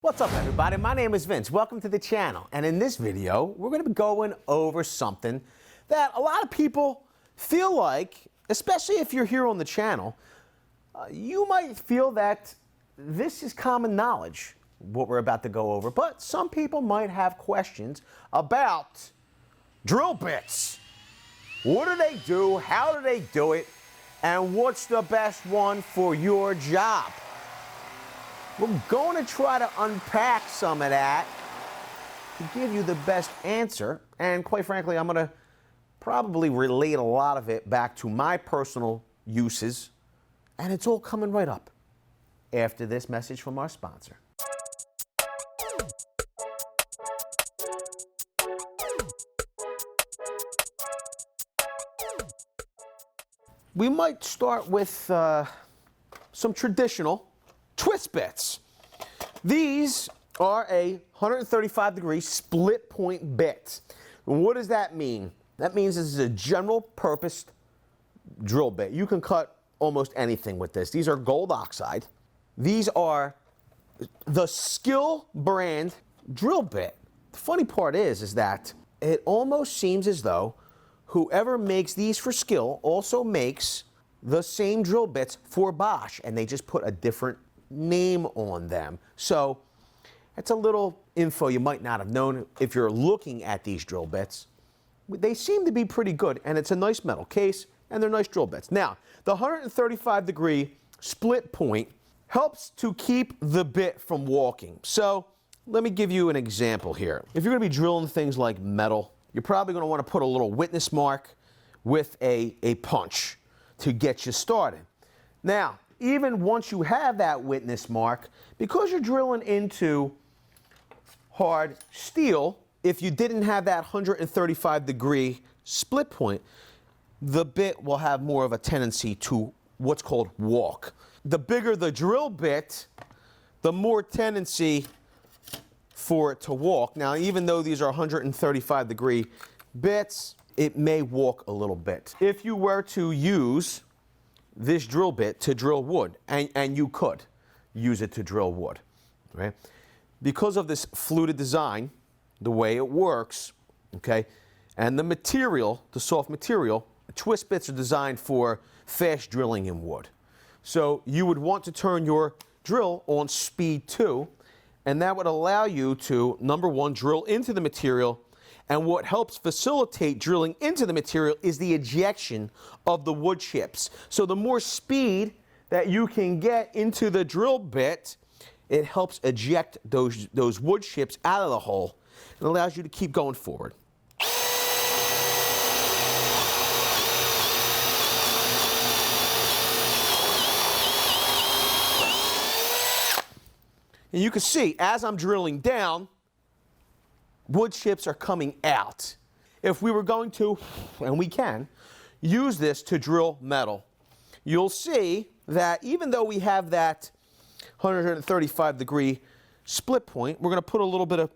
What's up, everybody? My name is Vince. Welcome to the channel. And in this video, we're going to be going over something that a lot of people feel like, especially if you're here on the channel, you might feel that this is common knowledge, what we're about to go over. But some people might have questions about drill bits. What do they do? How do they do it? And what's the best one for your job? We're going to try to unpack some of that to give you the best answer. And quite frankly, I'm going to probably relate a lot of it back to my personal uses. And it's all coming right up after this message from our sponsor. We might start with some traditional twist bits. These are a 135-degree split point bit. And what does that mean? That means this is a general purpose drill bit. You can cut almost anything with this. These are gold oxide. These are the Skill brand drill bit. The funny part is that it almost seems as though whoever makes these for Skill also makes the same drill bits for Bosch, and they just put a different name on them. So that's a little info you might not have known if you're looking at these drill bits. They seem to be pretty good, and it's a nice metal case, and they're nice drill bits. Now, the 135-degree split point helps to keep the bit from walking. So let me give you an example here. If you're going to be drilling things like metal, you're probably going to want to put a little witness mark with a punch to get you started. Now, even once you have that witness mark, because you're drilling into hard steel, if you didn't have that 135-degree split point, the bit will have more of a tendency to what's called walk. The bigger the drill bit, the more tendency for it to walk. Now, even though these are 135-degree bits, it may walk a little bit. If you were to use this drill bit to drill wood, and you could use it to drill wood, right? Because of this fluted design, the way it works, okay, and the material, the soft material, twist bits are designed for fast drilling in wood. So you would want to turn your drill on speed 2, and that would allow you to, number one, drill into the material. And what helps facilitate drilling into the material is the ejection of the wood chips. So the more speed that you can get into the drill bit, it helps eject those wood chips out of the hole and allows you to keep going forward. And you can see, as I'm drilling down, wood chips are coming out. If we were going to, and we can, use this to drill metal, you'll see that even though we have that 135-degree split point, we're going to put a little bit of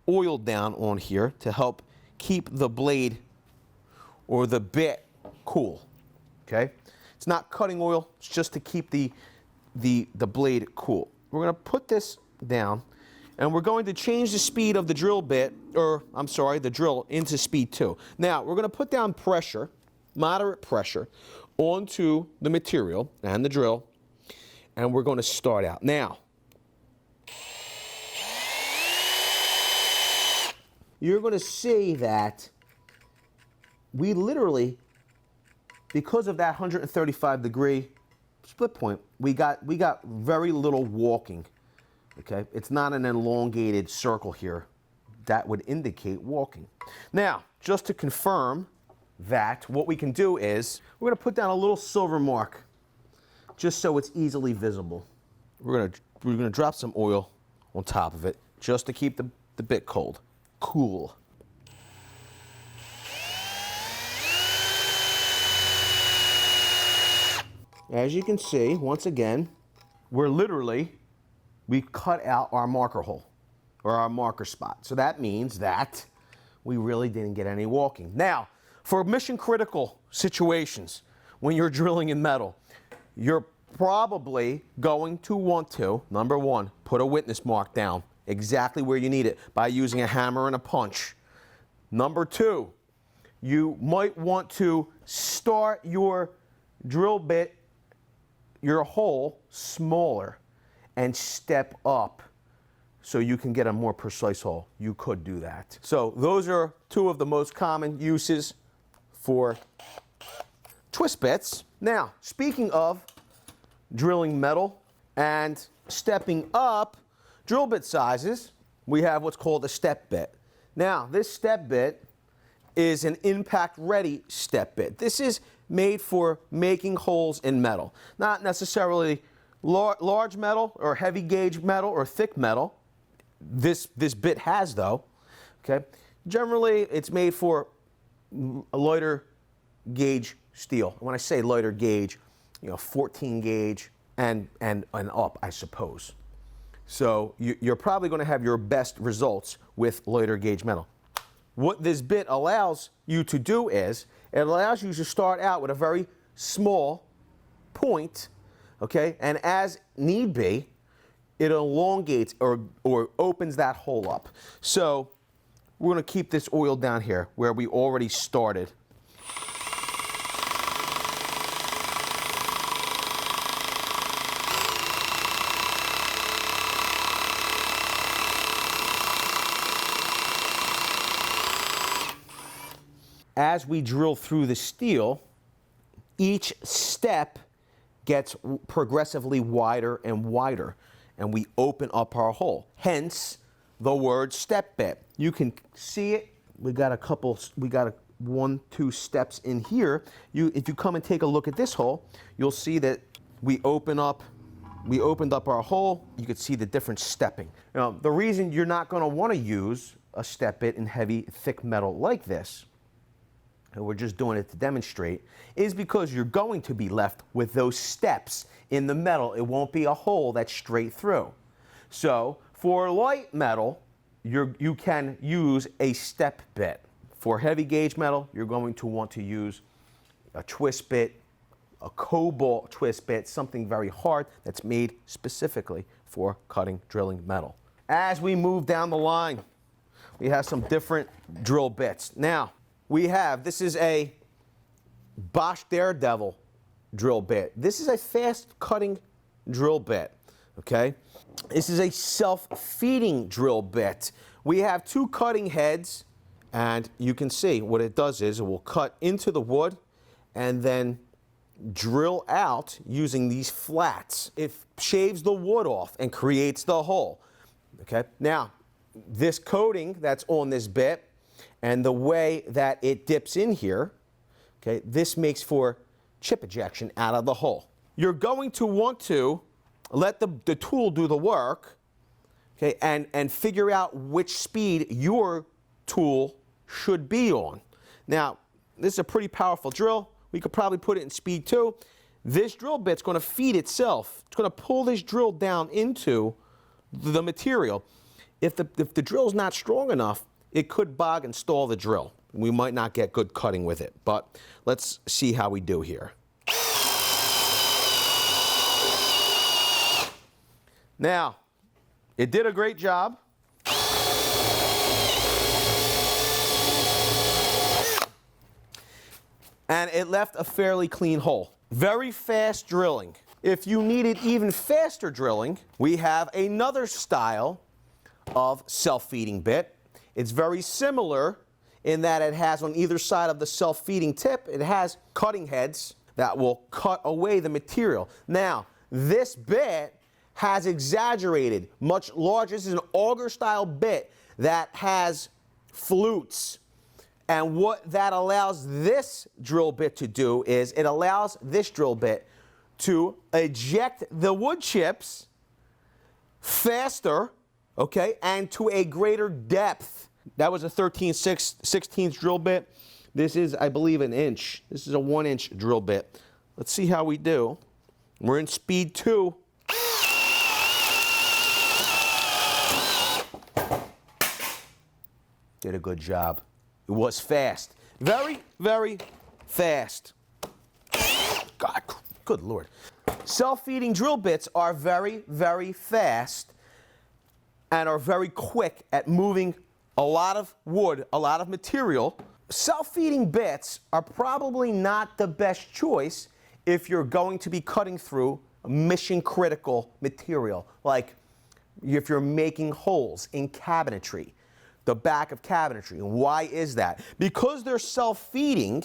oil down on here to help keep the blade or the bit cool, okay? It's not cutting oil, it's just to keep the blade cool. We're going to put this down, and we're going to change the speed of the drill bit, or I'm sorry, the drill into speed 2. Now, we're going to put down pressure, moderate pressure, onto the material and the drill, and we're going to start out. Now, you're going to see that we literally, because of that 135-degree split point, we got very little walking. Okay, it's not an elongated circle here. That would indicate walking. Now, just to confirm that, what we can do is, we're going to put down a little silver mark, just so it's easily visible. We're going to drop some oil on top of it, just to keep the bit cool. As you can see, once again, we cut out our marker hole, or our marker spot. So that means that we really didn't get any walking. Now, for mission critical situations, when you're drilling in metal, you're probably going to want to, number one, put a witness mark down exactly where you need it by using a hammer and a punch. Number 2, you might want to start your drill bit, your hole, smaller and step up so you can get a more precise hole. You could do that. So those are 2 of the most common uses for twist bits. Now, speaking of drilling metal and stepping up drill bit sizes, we have what's called a step bit. Now, this step bit is an impact-ready step bit. This is made for making holes in metal. Not necessarily large metal or heavy gauge metal or thick metal. This bit has, though. Okay. Generally, it's made for a lighter gauge steel. When I say lighter gauge, 14 gauge and up, I suppose. So you're probably going to have your best results with lighter gauge metal. What this bit allows you to do is, it allows you to start out with a very small point, okay, and as need be, it elongates or opens that hole up. So we're going to keep this oil down here where we already started. As we drill through the steel, each step gets progressively wider and wider, and we open up our hole. Hence, the word step bit. You can see it. We got 1, 2 steps in here. If you come and take a look at this hole, you'll see that we opened up our hole. You can see the different stepping. Now, the reason you're not going to want to use a step bit in heavy, thick metal like this, and we're just doing it to demonstrate, is because you're going to be left with those steps in the metal. It won't be a hole that's straight through. So for light metal, you can use a step bit. For heavy gauge metal, you're going to want to use a twist bit, a cobalt twist bit, something very hard that's made specifically for cutting, drilling metal. As we move down the line, we have some different drill bits. Now, this is a Bosch Daredevil drill bit. This is a fast cutting drill bit, okay? This is a self-feeding drill bit. We have 2 cutting heads, and you can see what it does is it will cut into the wood and then drill out using these flats. It shaves the wood off and creates the hole, okay? Now, this coating that's on this bit and the way that it dips in here, okay, this makes for chip ejection out of the hole. You're going to want to let the tool do the work, okay, and figure out which speed your tool should be on. Now, this is a pretty powerful drill. We could probably put it in speed 2. This drill bit's going to feed itself. It's going to pull this drill down into the material. If the drill's not strong enough, it could bog and stall the drill. We might not get good cutting with it, but let's see how we do here. Now, it did a great job. And it left a fairly clean hole. Very fast drilling. If you needed even faster drilling, we have another style of self-feeding bit. It's very similar in that it has on either side of the self-feeding tip, it has cutting heads that will cut away the material. Now, this bit has exaggerated, much larger. This is an auger-style bit that has flutes. And what that allows this drill bit to do is it allows this drill bit to eject the wood chips faster, okay, and to a greater depth. That was a 13/16 drill bit. This is, I believe, an inch. This is a 1-inch drill bit. Let's see how we do. We're in speed 2. Did a good job. It was fast. Very, very fast. God, good Lord. Self-feeding drill bits are very, very fast. and are very quick at moving a lot of wood, a lot of material, self-feeding bits are probably not the best choice if you're going to be cutting through mission-critical material, like if you're making holes in cabinetry, the back of cabinetry. And why is that? Because they're self-feeding,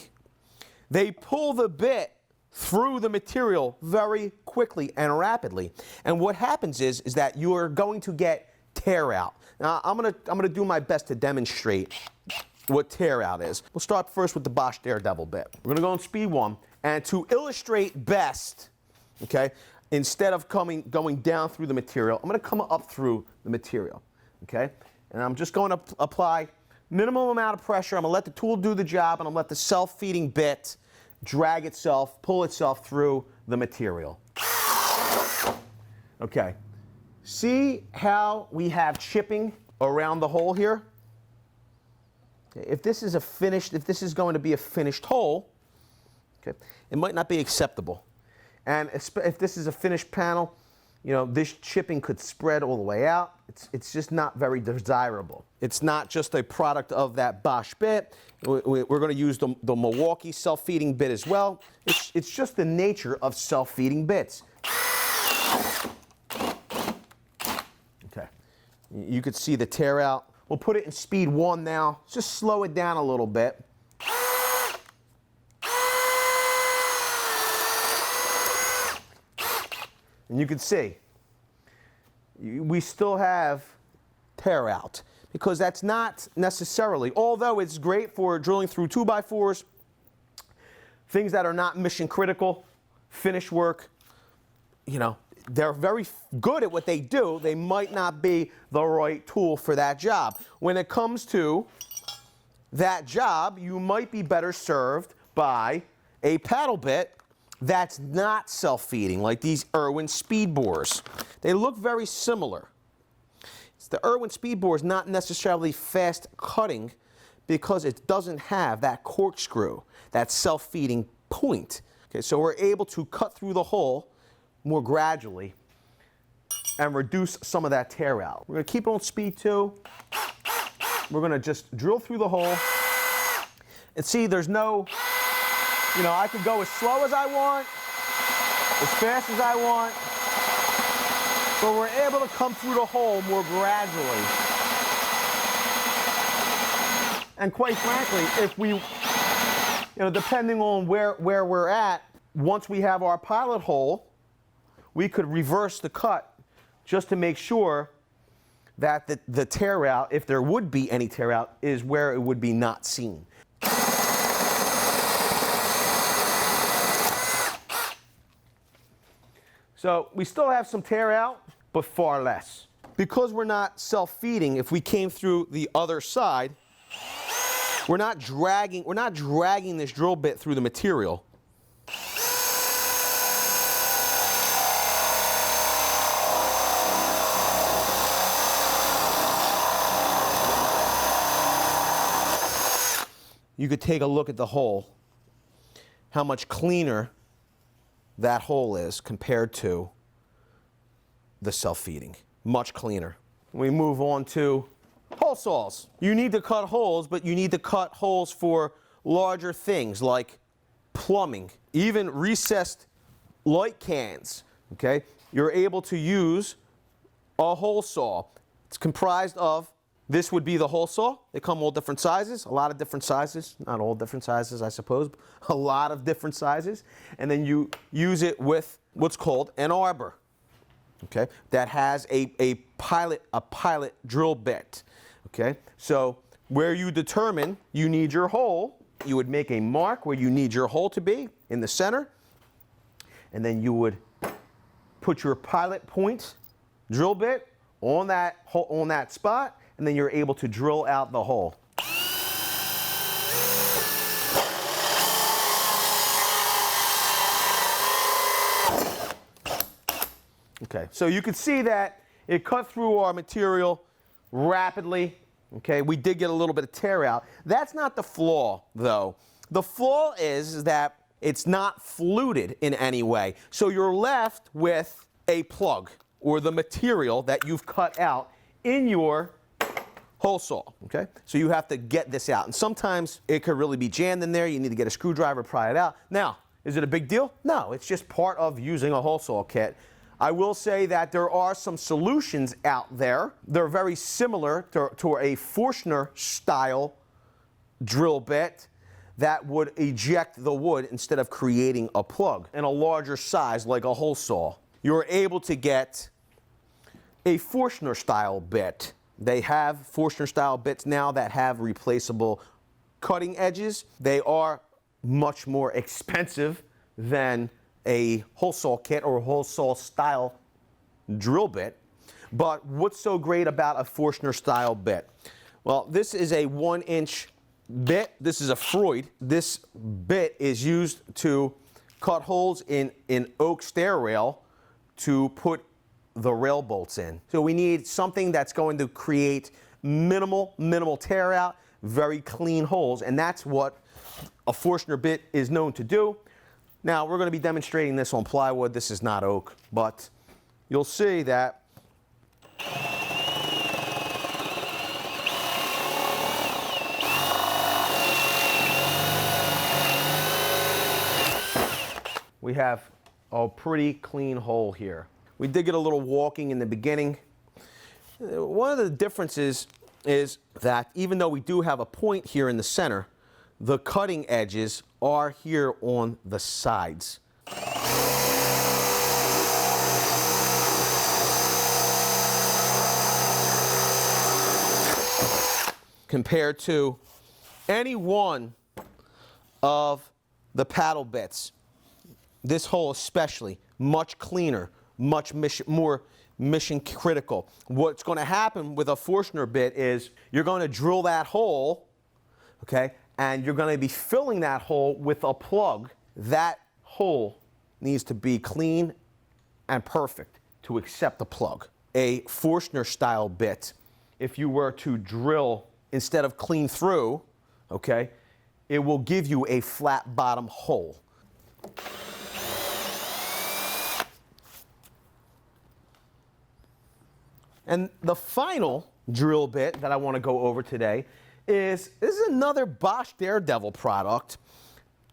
they pull the bit through the material very quickly and rapidly. And what happens is that you're going to get tear out. Now, I'm gonna do my best to demonstrate what tear out is. We'll start first with the Bosch Daredevil bit. We're gonna go on speed 1, and to illustrate best, okay, instead of going down through the material, I'm gonna come up through the material, okay? And I'm just going to apply minimum amount of pressure. I'm gonna let the tool do the job, and I'm gonna let the self-feeding bit drag itself, pull itself through the material. Okay. See how we have chipping around the hole here? If this is going to be a finished hole, okay, it might not be acceptable. And if this is a finished panel, you know, this chipping could spread all the way out. It's just not very desirable. It's not just a product of that Bosch bit. We're going to use the Milwaukee self-feeding bit as well. It's just the nature of self-feeding bits. Okay, you could see the tear out. We'll put it in speed 1 now. Just slow it down a little bit. And you can see, we still have tear out, because that's not necessarily, although it's great for drilling through 2x4s, things that are not mission critical, finish work, you know, they're very good at what they do. They might not be the right tool for that job. When it comes to that job, you might be better served by a paddle bit that's not self-feeding, like these Irwin speed bores. They look very similar. The Irwin speed bore is not necessarily fast cutting because it doesn't have that corkscrew, that self-feeding point. Okay, so we're able to cut through the hole more gradually and reduce some of that tear out. We're going to keep it on speed 2. We're going to just drill through the hole. And see, there's no, you know, I could go as slow as I want, as fast as I want, but we're able to come through the hole more gradually. And quite frankly, if we, you know, depending on where we're at, once we have our pilot hole, we could reverse the cut just to make sure that the tear out, if there would be any tear out, is where it would be not seen. So we still have some tear out, but far less. Because we're not self-feeding, if we came through the other side, we're not dragging this drill bit through the material. You could take a look at the hole, how much cleaner that hole is compared to the self-feeding. Much cleaner. We move on to hole saws. You need to cut holes, but you need to cut holes for larger things like plumbing, even recessed light cans, okay? You're able to use a hole saw. It's comprised of, this would be the hole saw. They come all different sizes, a lot of different sizes. Not all different sizes, I suppose, but a lot of different sizes. And then you use it with what's called an arbor, okay? That has a pilot drill bit, okay? So where you determine you need your hole, you would make a mark where you need your hole to be in the center, and then you would put your pilot point drill bit on that spot, and then you're able to drill out the hole. Okay, so you can see that it cut through our material rapidly. Okay, we did get a little bit of tear out. That's not the flaw, though. The flaw is that it's not fluted in any way. So you're left with a plug, or the material that you've cut out in your hole saw, okay? So you have to get this out. And sometimes it could really be jammed in there. You need to get a screwdriver, pry it out. Now, is it a big deal? No, it's just part of using a hole saw kit. I will say that there are some solutions out there. They're very similar to a Forstner style drill bit that would eject the wood instead of creating a plug in a larger size like a hole saw. You're able to get a Forstner style bit. They have Forstner style bits now that have replaceable cutting edges. They are much more expensive than a hole saw kit or a hole saw style drill bit. But what's so great about a Forstner style bit? Well, this is a 1-inch bit. This is a Freud. This bit is used to cut holes in oak stair rail to put the rail bolts in. So we need something that's going to create minimal tear out, very clean holes, and that's what a Forstner bit is known to do. Now, we're going to be demonstrating this on plywood. This is not oak, but you'll see that we have a pretty clean hole here. We did get a little walking in the beginning. One of the differences is that even though we do have a point here in the center, the cutting edges are here on the sides. Compared to any one of the paddle bits, this hole especially, much cleaner, much more mission critical. What's going to happen with a Forstner bit is you're going to drill that hole, okay, and you're going to be filling that hole with a plug. That hole needs to be clean and perfect to accept the plug. A Forstner style bit, if you were to drill instead of clean through, okay, it will give you a flat bottom hole. And the final drill bit that I want to go over today is, this is another Bosch Daredevil product.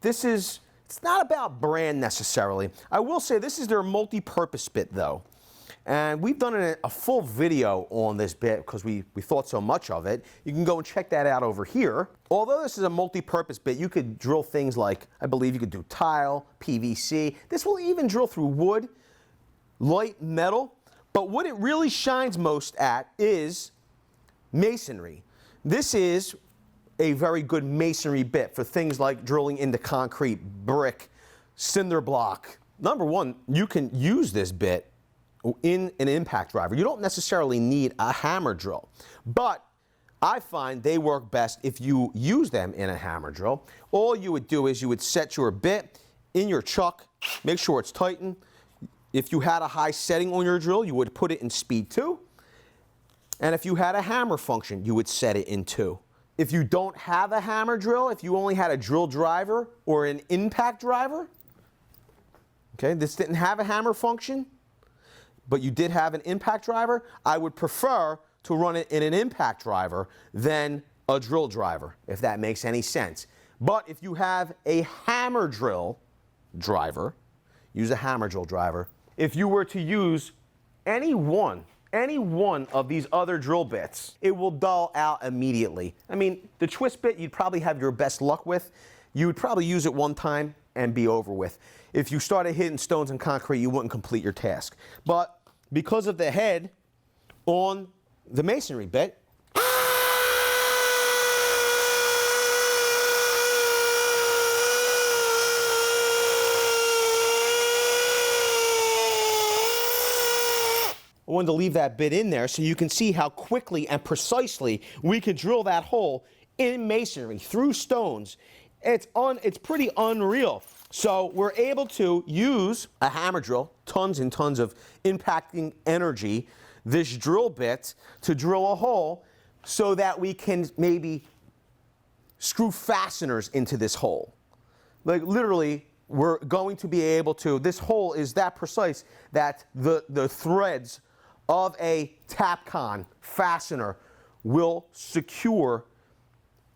It's not about brand necessarily. I will say this is their multi-purpose bit though. And we've done a full video on this bit because we thought so much of it. You can go and check that out over here. Although this is a multi-purpose bit, you could drill things like, I believe you could do tile, PVC. This will even drill through wood, light metal. But what it really shines most at is masonry. This is a very good masonry bit for things like drilling into concrete, brick, cinder block. Number one, you can use this bit in an impact driver. You don't necessarily need a hammer drill, but I find they work best if you use them in a hammer drill. All you would do is you would set your bit in your chuck, make sure it's tightened. If you had a high setting on your drill, you would put it in speed 2. And if you had a hammer function, you would set it in 2. If you don't have a hammer drill, if you only had a drill driver or an impact driver, okay, this didn't have a hammer function, but you did have an impact driver, I would prefer to run it in an impact driver than a drill driver, if that makes any sense. But if you have a hammer drill driver, use a hammer drill driver. If you were to use any one of these other drill bits, it will dull out immediately. I mean, the twist bit you'd probably have your best luck with. You would probably use it one time and be over with. If you started hitting stones and concrete, you wouldn't complete your task. But because of the head on the masonry bit, I wanted to leave that bit in there so you can see how quickly and precisely we could drill that hole in masonry through stones. It's pretty unreal. So we're able to use a hammer drill, tons and tons of impacting energy, this drill bit to drill a hole so that we can maybe screw fasteners into this hole. Like literally, we're going to be able to, this hole is that precise that the threads of a Tapcon fastener will secure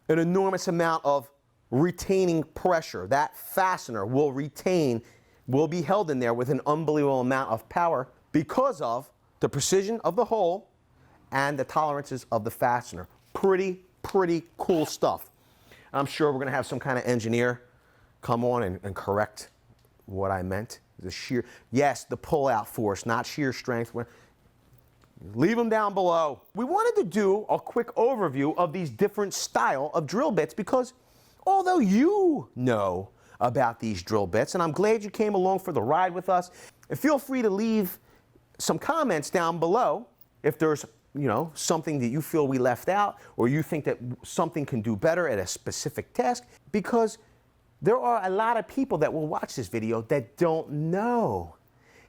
an enormous amount of retaining pressure. That fastener will be held in there with an unbelievable amount of power because of the precision of the hole and the tolerances of the fastener. Pretty cool stuff. I'm sure we're going to have some kind of engineer come on and correct what I meant. The shear, yes, the pull-out force, not shear strength. Leave them down below. We wanted to do a quick overview of these different style of drill bits because although you know about these drill bits, and I'm glad you came along for the ride with us, and feel free to leave some comments down below if there's something that you feel we left out or you think that something can do better at a specific task, because there are a lot of people that will watch this video that don't know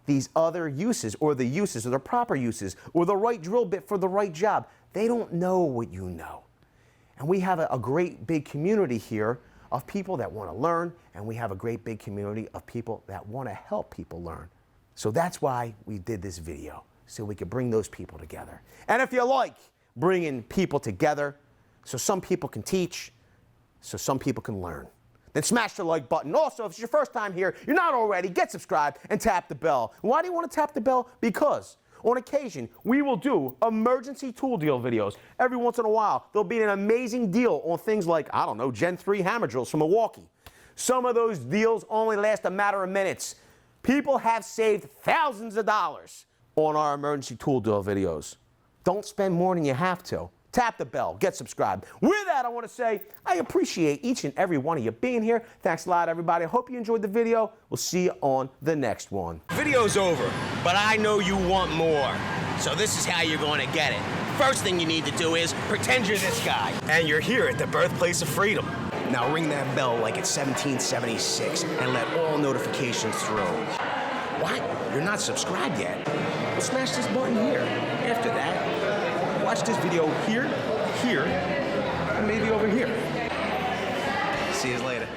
these other uses or the proper uses or the right drill bit for the right job. They don't know what you know. And we have a great big community here of people that want to learn, and we have a great big community of people that want to help people learn. So that's why we did this video, so we could bring those people together. And if you like bringing people together so some people can teach, so some people can learn, then smash the like button. Also, if it's your first time here, you're not already, get subscribed and tap the bell. Why do you want to tap the bell? Because on occasion, we will do emergency tool deal videos. Every once in a while, there'll be an amazing deal on things like, I don't know, Gen 3 hammer drills from Milwaukee. Some of those deals only last a matter of minutes. People have saved thousands of dollars on our emergency tool deal videos. Don't spend more than you have to. Tap the bell, get subscribed. With that, I want to say I appreciate each and every one of you being here. Thanks a lot, everybody. I hope you enjoyed the video. We'll see you on the next one. Video's over, but I know you want more. So this is how you're going to get it. First thing you need to do is pretend you're this guy. And you're here at the birthplace of freedom. Now ring that bell like it's 1776 and let all notifications through. What? You're not subscribed yet? Well, smash this button here. After that, watch this video here, and maybe over here. See you later.